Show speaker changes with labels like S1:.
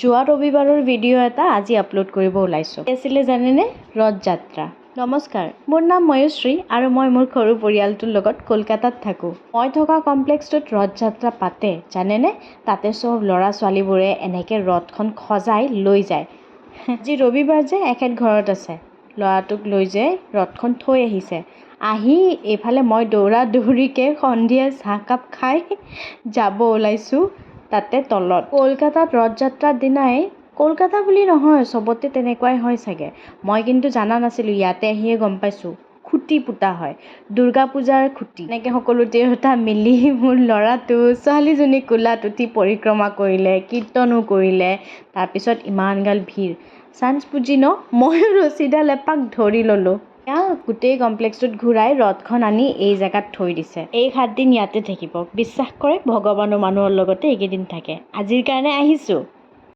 S1: যোৱা ৰবিবাৰৰ ভিডিঅ' এটা আজি আপলোড কৰিব ওলাইছোঁ। কি আছিলে জানেনে? ৰথ যাত্ৰা। নমস্কাৰ, মোৰ নাম ময়ুশ্ৰী আৰু মই মোৰ সৰু পৰিয়ালটোৰ লগত কলকাতাত থাকোঁ। মই থকা কমপ্লেক্সটোত ৰথ যাত্ৰা পাতে জানেনে? তাতে চব ল'ৰা ছোৱালীবোৰে এনেকৈ ৰথখন সজাই লৈ যায়। আজি ৰবিবাৰ যে এখেত ঘৰত আছে, ল'ৰাটোক লৈ যায় ৰথখন থৈ আহিছে। আহি এইফালে মই দৌৰা দৌৰিকৈ সন্ধিয়া চাহকাপ খাই যাব ওলাইছোঁ তাতে তলত। কলকাতাত ৰথ যাত্ৰাৰ দিনাই, কলকাতা বুলি নহয় চবতে তেনেকুৱাই হয় চাগে, মই কিন্তু জানা নাছিলোঁ, ইয়াতে আহিয়ে গম পাইছোঁ খুঁটি পোতা হয়, দুৰ্গা পূজাৰ খুঁটি। এনেকৈ সকলো তিৰোতা মিলি মোৰ ল'ৰাটো ছোৱালীজনী কোলাত উঠি পৰিক্ৰমা কৰিলে, কীৰ্তনো কৰিলে। তাৰপিছত ইমান গাল ভিৰ, চান্স পুজি ময়ো ৰছীডাল এপাক ধৰি ল'লোঁ। গোটেই কমপ্লেক্সটোত ঘূৰাই ৰথখন আনি এই জেগাত থৈ দিছে। এই 7 দিন ইয়াতে থাকিব। বিশ্বাস কৰে, ভগৱানো মানুহৰ লগতে এইকেইদিন থাকে। আজিৰ কাৰণে আহিছোঁ।